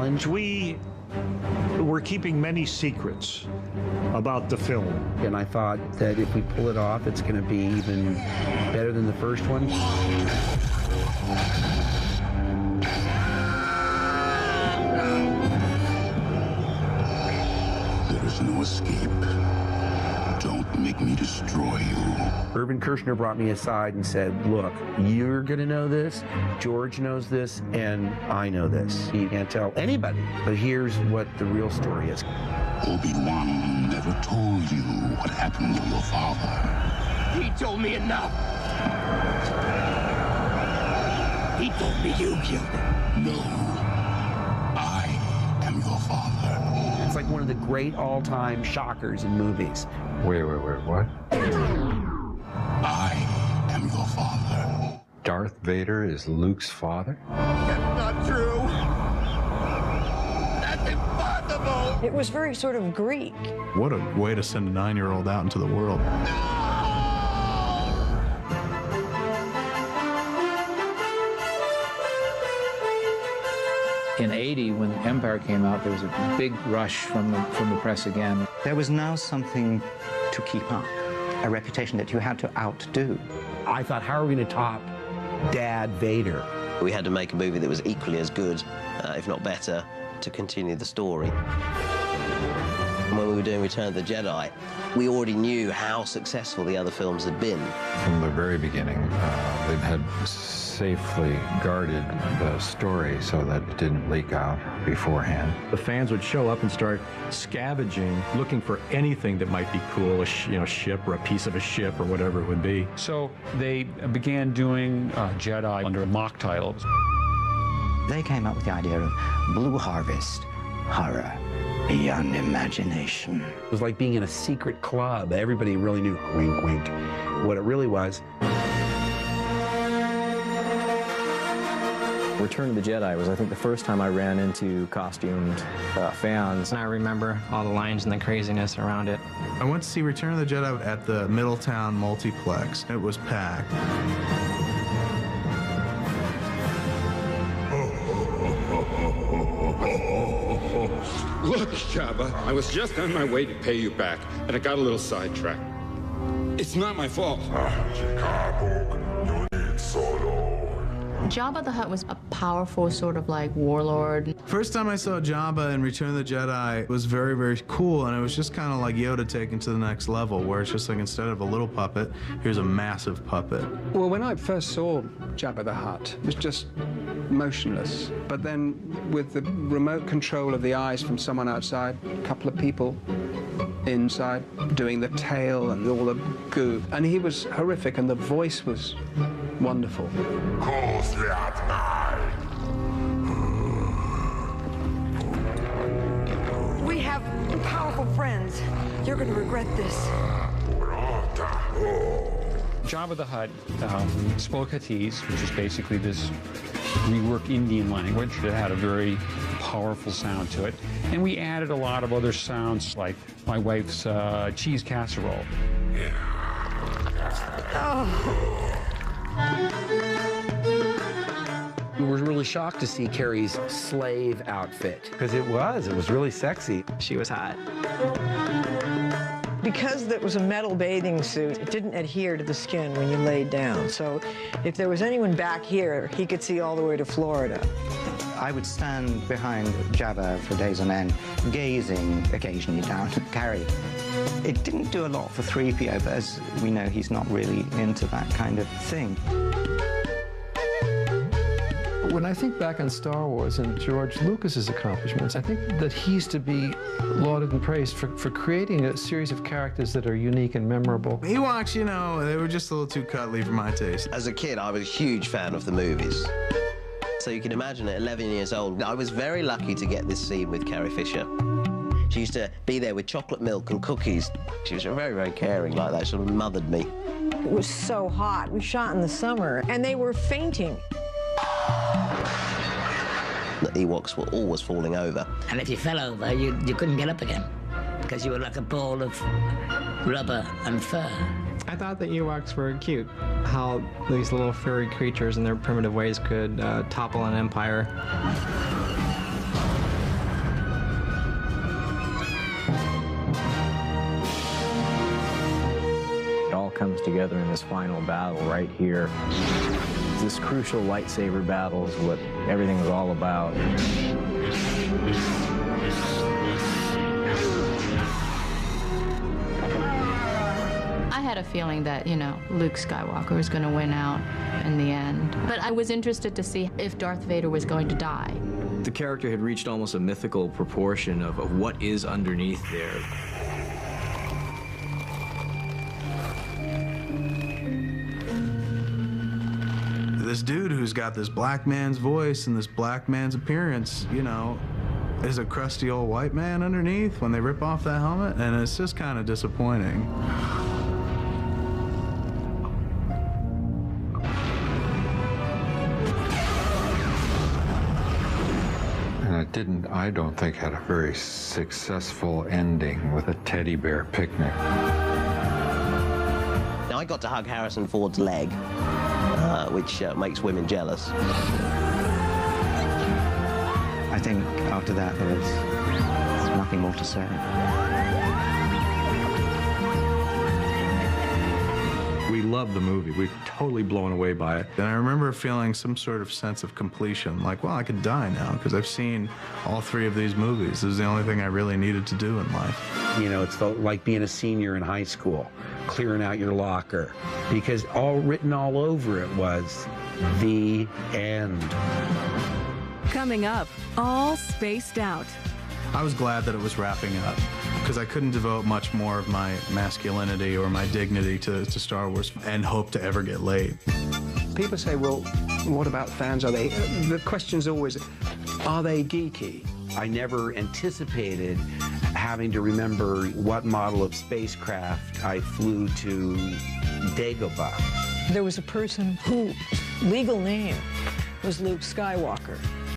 challenge. We were keeping many secrets about the film. And I thought that if we pull it off, it's going to be even better than the first one. There is no escape. Don't make me destroy you. Irvin Kershner brought me aside and said, look, you're going to know this, George knows this, and I know this. You can't tell anybody, but here's what the real story is. Obi-Wan never told you what happened to your father. He told me enough. He told me you killed him. No. I am your father. It's like one of the great all-time shockers in movies. Wait, what? I am your father. Darth Vader is Luke's father? That's not true. That's impossible. It was very sort of Greek. What a way to send a 9-year-old out into the world. In '80, when Empire came out, there was a big rush from the press again. There was now something to keep up, a reputation that you had to outdo. I thought, how are we going to top Dad Vader? We had to make a movie that was equally as good, if not better, to continue the story. When we were doing Return of the Jedi, we already knew how successful the other films had been. From the very beginning, they had safely guarded the story so that it didn't leak out beforehand. The fans would show up and start scavenging, looking for anything that might be cool, a ship or a piece of a ship or whatever it would be. So they began doing Jedi under mock titles. They came up with the idea of Blue Harvest, horror beyond imagination. It was like being in a secret club. Everybody really knew, wink, wink, what it really was. Return of the Jedi was, I think, the first time I ran into costumed fans. And I remember all the lines and the craziness around it. I went to see Return of the Jedi at the Middletown Multiplex. It was packed. Look, Jabba, I was just on my way to pay you back, and I got a little sidetracked. It's not my fault. Jabba the Hutt was a powerful sort of like warlord. First time I saw Jabba in Return of the Jedi was very, very cool, and it was just kind of like Yoda taken to the next level, where it's just like instead of a little puppet, here's a massive puppet. Well, when I first saw Jabba the Hutt, it was just motionless. But then with the remote control of the eyes from someone outside, a couple of people inside doing the tail and all the goo. And he was horrific, and the voice was wonderful. We have powerful friends. You're going to regret this. Jabba the Hutt spoke Huttese, which is basically this reworked Indian language that had a very powerful sound to it. And we added a lot of other sounds, like my wife's cheese casserole. We were really shocked to see Carrie's slave outfit, because it was really sexy. She was hot. Because it was a metal bathing suit, it didn't adhere to the skin when you laid down. So if there was anyone back here, he could see all the way to Florida. I would stand behind Jabba for days on end, gazing occasionally down at Carrie. It didn't do a lot for 3PO, but as we know, he's not really into that kind of thing. When I think back on Star Wars and George Lucas's accomplishments, I think that he's to be lauded and praised for creating a series of characters that are unique and memorable. Ewoks, you know, they were just a little too cuddly for my taste. As a kid, I was a huge fan of the movies. So you can imagine at 11 years old, I was very lucky to get this scene with Carrie Fisher. She used to be there with chocolate milk and cookies. She was very, very caring like that. She sort of mothered me. It was so hot. We shot in the summer, and they were fainting. The Ewoks were always falling over. And if you fell over, you couldn't get up again, because you were like a ball of rubber and fur. I thought the Ewoks were cute, how these little furry creatures in their primitive ways could topple an empire. comes together in this final battle right here. This crucial lightsaber battle is what everything is all about. I had a feeling that, you know, Luke Skywalker was going to win out in the end. But I was interested to see if Darth Vader was going to die. The character had reached almost a mythical proportion of what is underneath there. This dude who's got this black man's voice and this black man's appearance, you know, is a crusty old white man underneath when they rip off that helmet, and it's just kind of disappointing. And I don't think, had a very successful ending with a teddy bear picnic. Now, I got to hug Harrison Ford's leg, which makes women jealous. I think after that there's nothing more to say. We love the movie. We're totally blown away by it. And I remember feeling some sort of sense of completion, like, well, I could die now because I've seen all 3 of these movies. This is the only thing I really needed to do in life. You know, it's like being a senior in high school, clearing out your locker, because written all over it was the end. Coming up, all spaced out. I was glad that it was wrapping up because I couldn't devote much more of my masculinity or my dignity to Star Wars and hope to ever get laid. People say, well, what about fans? Are they? The question's always, are they geeky? I never anticipated having to remember what model of spacecraft I flew to Dagobah. There was a person whose legal name was Luke Skywalker.